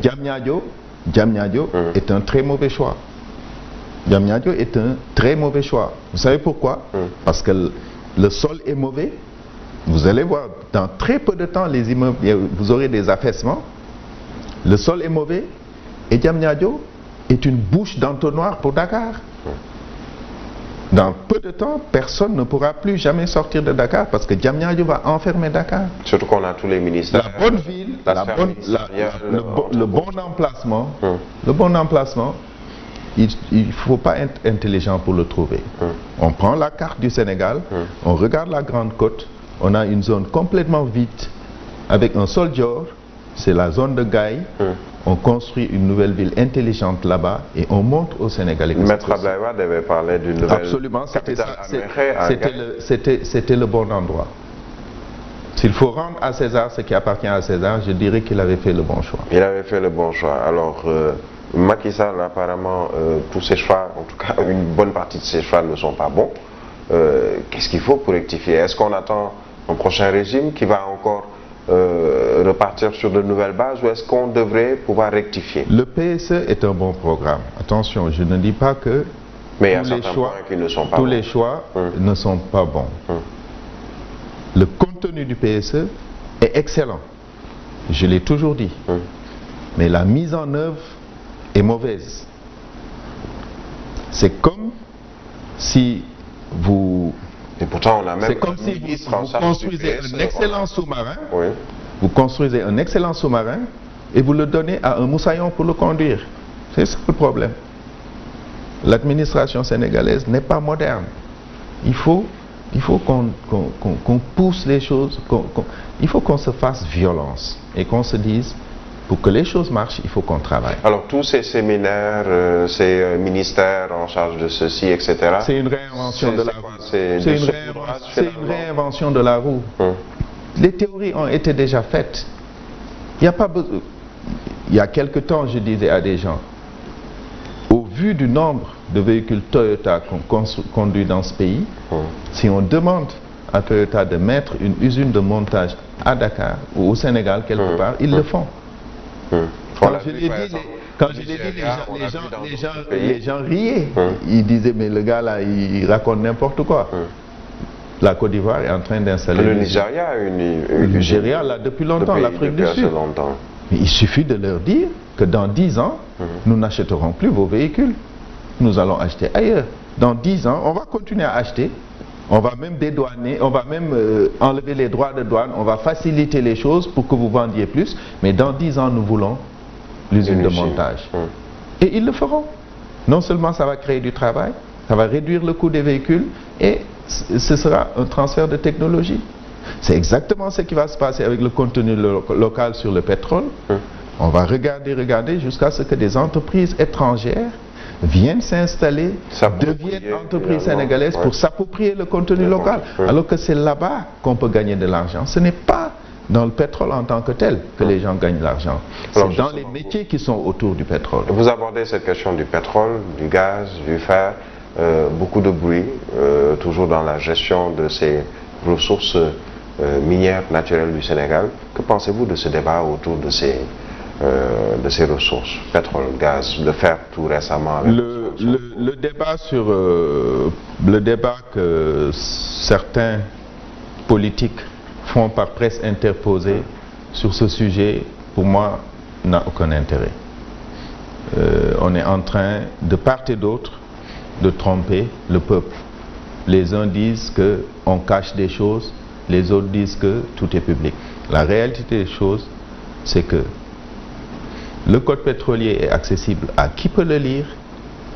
Diamniadio est un très mauvais choix. Diamniadio est un très mauvais choix. Vous savez pourquoi? Parce que le sol est mauvais. Vous allez voir, dans très peu de temps, les immeubles, vous aurez des affaissements. Le sol est mauvais. Et Diamniadio est une bouche d'entonnoir pour Dakar. Dans peu de temps, personne ne pourra plus jamais sortir de Dakar parce que Diamniadio va enfermer Dakar. Surtout qu'on a tous les ministères. La bonne ville, le bon emplacement, le bon emplacement, il ne faut pas être intelligent pour le trouver. On prend la carte du Sénégal, on regarde la Grande Côte, on a une zone complètement vide avec un sol d'or, c'est la zone de Gaï. On construit une nouvelle ville intelligente là-bas et on montre aux Sénégalais que Maître Ablaïwa devait parler d'une nouvelle Absolument, c'était le bon endroit. S'il faut rendre à César ce qui appartient à César, je dirais qu'il avait fait le bon choix. Il avait fait le bon choix. Alors, Macky Sall, apparemment, tous ses choix, en tout cas une bonne partie de ses choix ne sont pas bons. Qu'est-ce qu'il faut pour rectifier? Est-ce qu'on attend un prochain régime qui va encore repartir sur de nouvelles bases ou est-ce qu'on devrait pouvoir rectifier? Le PSE est un bon programme. Attention, je ne dis pas que mais il y a certains points qui ne sont pas tous bons. Les choix ne sont pas bons. Le contenu du PSE est excellent. Je l'ai toujours dit. Mais la mise en œuvre est mauvaise. C'est comme si vous... Et pourtant, on a même... C'est comme si vous construisez un excellent sous-marin. Oui. Vous construisez un excellent sous-marin et vous le donnez à un moussaillon pour le conduire. C'est ça le problème. L'administration sénégalaise n'est pas moderne. Il faut qu'on pousse les choses, il faut qu'on se fasse violence et qu'on se dise, pour que les choses marchent, il faut qu'on travaille. Alors tous ces séminaires, ces ministères en charge de ceci, etc. C'est une réinvention de la roue. C'est une réinvention de la roue. Les théories ont été déjà faites. Il n'y a pas besoin. Il y a quelque temps, je disais à des gens, au vu du nombre de véhicules Toyota qu'on conduit dans ce pays, si on demande à Toyota de mettre une usine de montage à Dakar ou au Sénégal quelque part, ils le font. Quand je l'ai dit, les gens riaient. Ils disaient, mais le gars là, il raconte n'importe quoi. La Côte d'Ivoire est en train d'installer... Le Nigeria a le Nigeria là depuis longtemps, l'Afrique du Sud. Mais il suffit de leur dire que dans 10 ans, nous n'achèterons plus vos véhicules. Nous allons acheter ailleurs. Dans 10 ans, on va continuer à acheter. On va même dédouaner, on va même enlever les droits de douane, on va faciliter les choses pour que vous vendiez plus. Mais dans 10 ans, nous voulons l'usine de montage. Et ils le feront. Non seulement ça va créer du travail, ça va réduire le coût des véhicules et ce sera un transfert de technologie. C'est exactement ce qui va se passer avec le contenu local sur le pétrole. On va regarder jusqu'à ce que des entreprises étrangères viennent s'installer, deviennent entreprises sénégalaises pour s'approprier le contenu local. Alors que c'est là-bas qu'on peut gagner de l'argent. Ce n'est pas dans le pétrole en tant que tel que les gens gagnent de l'argent. C'est dans les métiers qui sont autour du pétrole. Vous abordez cette question du pétrole, du gaz, du fer. Beaucoup de bruit, toujours dans la gestion de ces ressources minières naturelles du Sénégal. Que pensez-vous de ce débat autour de ces ressources, pétrole, gaz, le fer tout récemment? Le débat que certains politiques font par presse interposée sur ce sujet, pour moi, n'a aucun intérêt. On est en train, de part et d'autre, de tromper le peuple. Les uns disent qu'on cache des choses, les autres disent que tout est public. La réalité des choses, c'est que le code pétrolier est accessible à qui peut le lire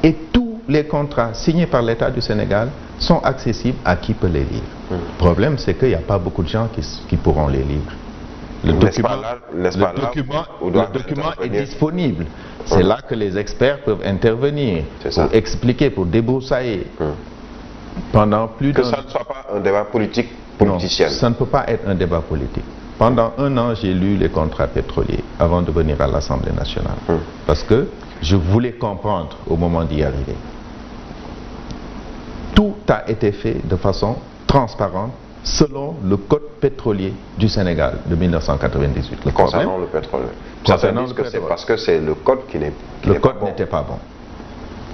et tous les contrats signés par l'État du Sénégal sont accessibles à qui peut les lire. Le problème, c'est qu'il n'y a pas beaucoup de gens qui pourront les lire. Le document est disponible. C'est là que les experts peuvent intervenir pour expliquer, pour débroussailler. Pendant plus que ça ne soit pas un débat politique politicien. Non, ça ne peut pas être un débat politique. Pendant 1 an, j'ai lu les contrats pétroliers avant de venir à l'Assemblée nationale. Parce que je voulais comprendre au moment d'y arriver. Tout a été fait de façon transparente selon le code pétrolier du Sénégal de 1998. Concernant le pétrole. Certains disent que c'est parce que c'est le code qui n'est pas bon. Le code n'était pas bon.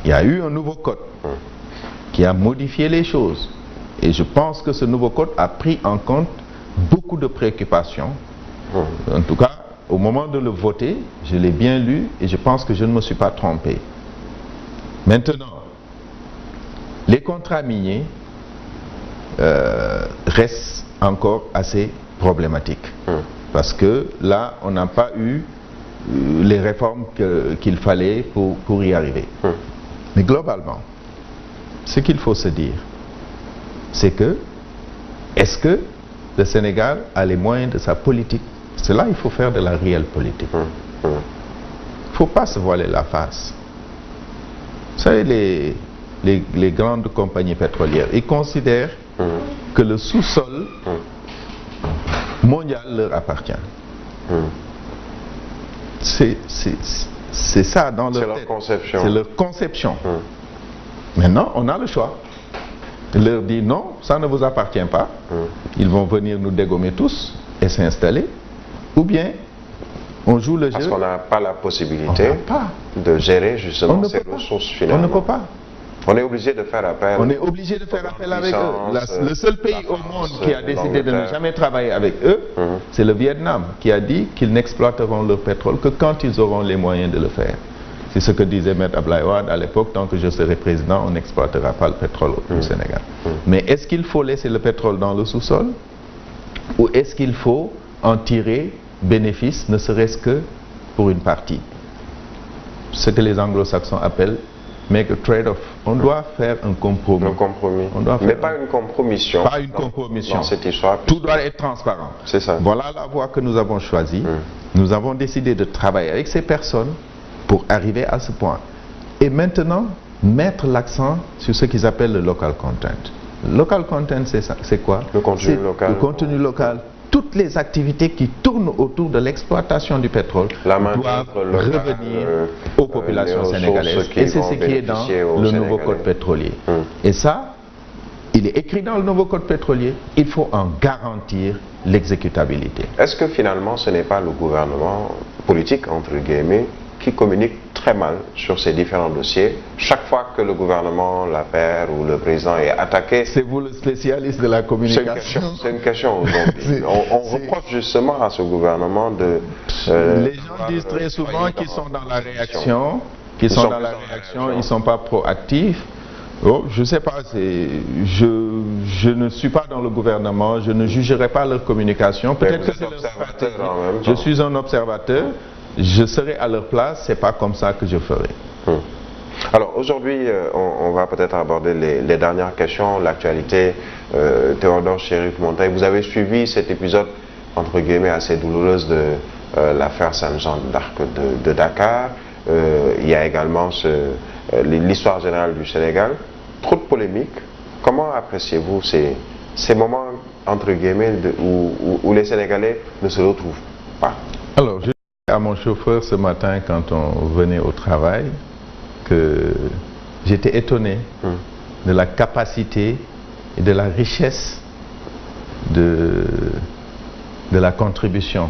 Il y a eu un nouveau code qui a modifié les choses. Et je pense que ce nouveau code a pris en compte beaucoup de préoccupations. En tout cas, au moment de le voter, je l'ai bien lu et je pense que je ne me suis pas trompé. Maintenant, les contrats miniers restent encore assez problématiques. Parce que là, on n'a pas eu les réformes qu'il fallait pour y arriver. Mais globalement, ce qu'il faut se dire, c'est que, est-ce que le Sénégal a les moyens de sa politique? C'est là qu'il faut faire de la réelle politique. Il ne faut pas se voiler la face. Vous savez, les grandes compagnies pétrolières, ils considèrent que le sous-sol mondial leur appartient. C'est ça dans leur tête. C'est leur conception. C'est leur conception. Maintenant, on a le choix. Il leur dit non, ça ne vous appartient pas. Ils vont venir nous dégommer tous et s'installer. Ou bien, on joue le jeu. Parce qu'on n'a pas la possibilité de gérer justement ces ressources finalement. On ne peut pas. On est obligé de faire appel. On est obligé de faire appel avec eux. Le seul pays au monde qui a décidé de ne jamais travailler avec eux, c'est le Vietnam, qui a dit qu'ils n'exploiteront leur pétrole que quand ils auront les moyens de le faire. C'est ce que disait M. Abdoulaye Wade à l'époque, tant que je serai président, on n'exploitera pas le pétrole au Sénégal. Mais est-ce qu'il faut laisser le pétrole dans le sous-sol ou est-ce qu'il faut en tirer bénéfice, ne serait-ce que pour une partie? Ce que les anglo-saxons appellent make a trade-off. On doit faire un compromis. Un compromis. Mais pas une compromission. Pas une compromission. Dans cette histoire. Tout doit être transparent. C'est ça. Voilà la voie que nous avons choisie. Nous avons décidé de travailler avec ces personnes pour arriver à ce point. Et maintenant, mettre l'accent sur ce qu'ils appellent le local content. Le local content, c'est quoi? Le contenu local. Le contenu local. Toutes les activités qui tournent autour de l'exploitation du pétrole doivent revenir aux populations sénégalaises. Et c'est ce qui est dans le nouveau code pétrolier. Et ça, il est écrit dans le nouveau code pétrolier, il faut en garantir l'exécutabilité. Est-ce que finalement ce n'est pas le gouvernement politique, entre guillemets, qui communique très mal sur ces différents dossiers? Chaque fois que le gouvernement, la paire ou le président est attaqué... C'est vous le spécialiste de la communication. C'est une question aujourd'hui. On reproche justement à ce gouvernement de... les gens disent très souvent qu'ils sont dans la réaction, ils ne sont pas proactifs. Oh, je ne sais pas, je ne suis pas dans le gouvernement, je ne jugerai pas leur communication. Peut-être que c'est leur stratégie. Je suis un observateur. Je serai à leur place, c'est pas comme ça que je ferai. Alors aujourd'hui, on va peut-être aborder les dernières questions, l'actualité. Théodore Chérif Monteil, vous avez suivi cet épisode, entre guillemets, assez douloureuse de l'affaire Saint-Jean d'Arc de Dakar. Il y a également l'histoire générale du Sénégal. Trop de polémiques. Comment appréciez-vous ces moments, entre guillemets, où les Sénégalais ne se retrouvent pas? Alors, je à mon chauffeur ce matin quand on venait au travail que j'étais étonné de la capacité et de la richesse de la contribution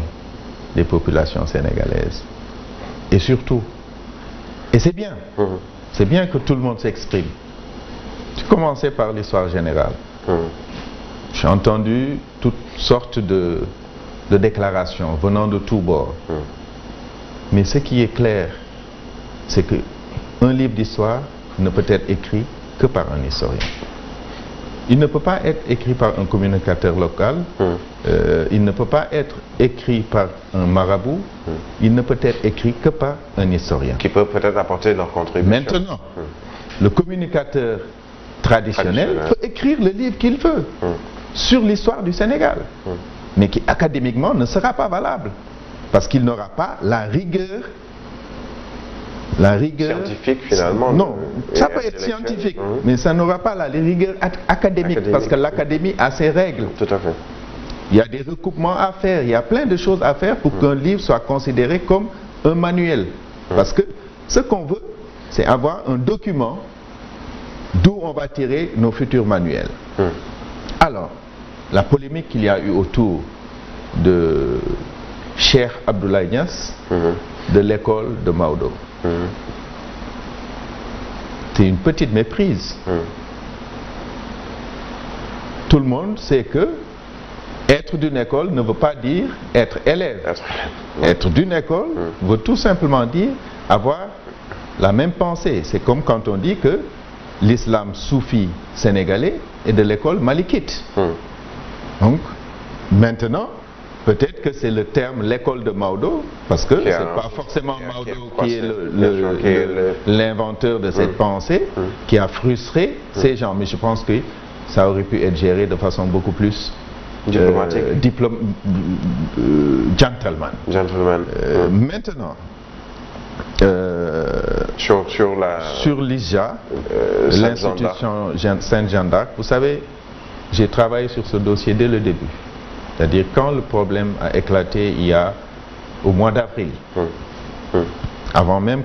des populations sénégalaises. Et surtout, et c'est bien que tout le monde s'exprime. J'ai commencé par l'histoire générale. J'ai entendu toutes sortes de déclarations venant de tous bords. Mais ce qui est clair, c'est qu'un livre d'histoire ne peut être écrit que par un historien. Il ne peut pas être écrit par un communicateur local, il ne peut pas être écrit par un marabout, il ne peut être écrit que par un historien. Qui peut peut-être apporter leur contribution. Maintenant, le communicateur traditionnel peut écrire le livre qu'il veut sur l'histoire du Sénégal, mais qui académiquement ne sera pas valable. Parce qu'il n'aura pas la rigueur scientifique finalement. Non, ça peut être scientifique, mais ça n'aura pas la rigueur académique, parce que l'académie a ses règles. Tout à fait. Il y a des recoupements à faire, il y a plein de choses à faire pour qu'un livre soit considéré comme un manuel. Parce que ce qu'on veut, c'est avoir un document d'où on va tirer nos futurs manuels. Alors, la polémique qu'il y a eu autour de Cheikh Abdoulaye Niass de l'école de Maodo. C'est une petite méprise. Tout le monde sait que être d'une école ne veut pas dire être élève. Être d'une école veut tout simplement dire avoir la même pensée. C'est comme quand on dit que l'islam soufi sénégalais est de l'école malikite. Donc, maintenant, peut-être que c'est le terme l'école de Maodo, parce que c'est pas forcément Maodo qui est l'inventeur de cette pensée, qui a frustré ces gens. Mais je pense que ça aurait pu être géré de façon beaucoup plus diplomatique, gentleman. Maintenant, sur l'ISJA, l'institution Sainte-Jeanne d'Arc, vous savez, j'ai travaillé sur ce dossier dès le début. C'est-à-dire quand le problème a éclaté au mois d'avril, avant même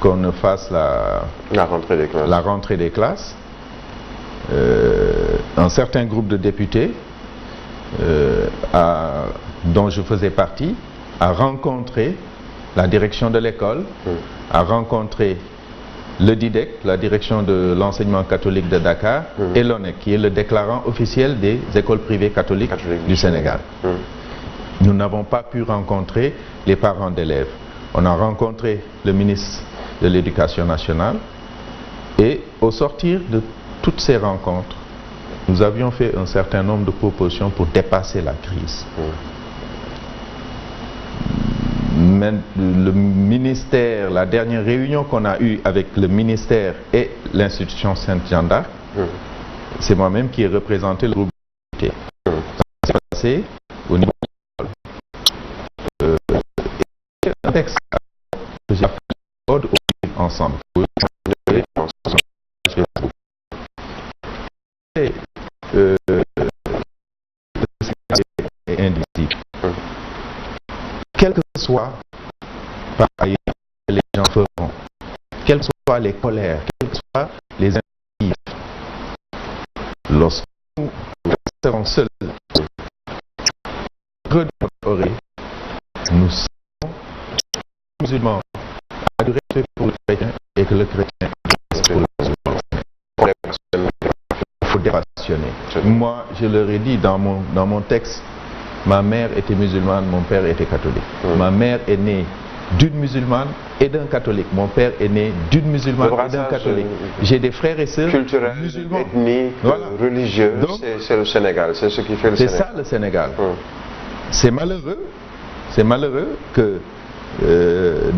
qu'on ne fasse la rentrée des classes, un certain groupe de députés dont je faisais partie a rencontré la direction de l'école, a rencontré le DIDEC, la direction de l'enseignement catholique de Dakar, et l'ONEC, qui est le déclarant officiel des écoles privées catholiques du Sénégal. Nous n'avons pas pu rencontrer les parents d'élèves. On a rencontré le ministre de l'Éducation nationale et au sortir de toutes ces rencontres, nous avions fait un certain nombre de propositions pour dépasser la crise. Mais le ministère, la dernière réunion qu'on a eue avec le ministère et l'institution Sainte-Jeanne d'Arc, c'est moi-même qui ai représenté le groupe de ça s'est passé au niveau de l'école. Un texte que j'ai fait ensemble. Est indicible. Quel que soit par ailleurs les gens feront, quelles que soient les colères, quelles que soient les initiatives, lorsque nous resterons seuls, nous sommes musulmans à du respect pour le chrétien et que le chrétien reste pour le musulman. Il faut dépassionner. Moi, je leur ai dit dans mon texte, ma mère était musulmane, mon père était catholique. Ma mère est née d'une musulmane et d'un catholique. Mon père est né d'une musulmane et d'un catholique. J'ai des frères et sœurs culturel, musulmans. Ethnique, voilà. Religieux, c'est le Sénégal, c'est ce qui fait le Sénégal. C'est ça le Sénégal. C'est malheureux que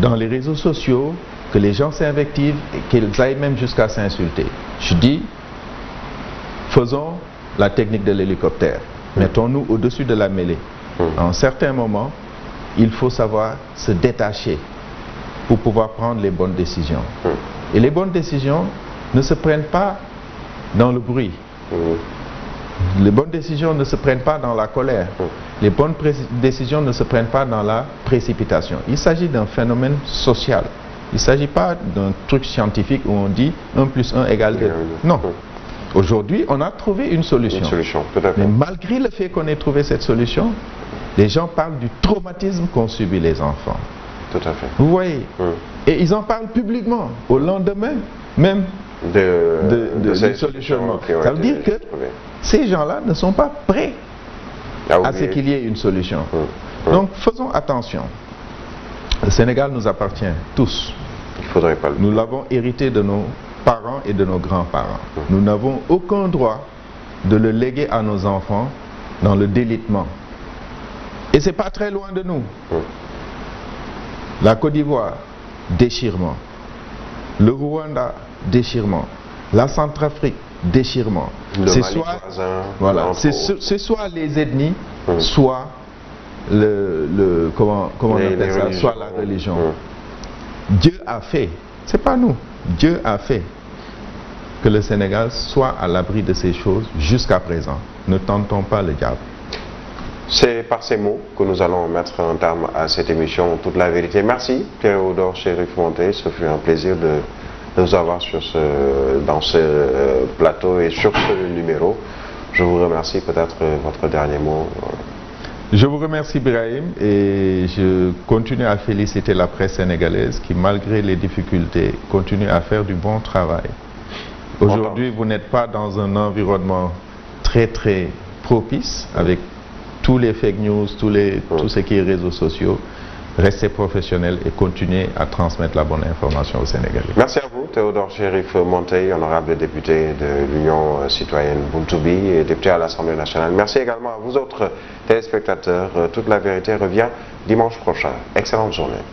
dans les réseaux sociaux, que les gens s'invectivent et qu'ils aillent même jusqu'à s'insulter. Je dis, faisons la technique de l'hélicoptère. Mettons-nous au-dessus de la mêlée. À un certain moment, il faut savoir se détacher pour pouvoir prendre les bonnes décisions. Et les bonnes décisions ne se prennent pas dans le bruit. Les bonnes décisions ne se prennent pas dans la colère. Les bonnes décisions ne se prennent pas dans la précipitation. Il s'agit d'un phénomène social. Il ne s'agit pas d'un truc scientifique où on dit 1 + 1 = 2. Non. Aujourd'hui, on a trouvé une solution. Mais malgré le fait qu'on ait trouvé cette solution, les gens parlent du traumatisme qu'ont subi les enfants. Tout à fait. Vous voyez. Et ils en parlent publiquement, au lendemain même du solutionnement. Ça veut dire que ces gens-là ne sont pas prêts à ce qu'il y ait une solution. Donc faisons attention. Le Sénégal nous appartient tous. Il faudrait pas le Nous l'avons hérité de nos parents et de nos grands-parents. Nous n'avons aucun droit de le léguer à nos enfants dans le délitement. Et c'est pas très loin de nous. La Côte d'Ivoire, déchirement. Le Rwanda, déchirement. La Centrafrique, déchirement. C'est soit, voilà, c'est soit les ethnies, soit comment on appelle ça, soit la religion. Dieu a fait, c'est pas nous, Dieu a fait que le Sénégal soit à l'abri de ces choses jusqu'à présent. Ne tentons pas le diable. C'est par ces mots que nous allons mettre un terme à cette émission Toute la vérité. Merci Théodore Chérif Monteil, ce fut un plaisir de nous avoir dans ce plateau et sur ce numéro. Je vous remercie, peut-être votre dernier mot. Je vous remercie Brahim et je continue à féliciter la presse sénégalaise qui, malgré les difficultés, continue à faire du bon travail. Aujourd'hui, vous n'êtes pas dans un environnement très propice avec tous les fake news, tout ce qui est réseaux sociaux. Restez professionnels et continuez à transmettre la bonne information aux Sénégalais. Merci à vous, Théodore Chérif Monteil, honorable député de l'Union citoyenne Buntubi et député à l'Assemblée nationale. Merci également à vous autres téléspectateurs. Toute la vérité revient dimanche prochain. Excellente journée.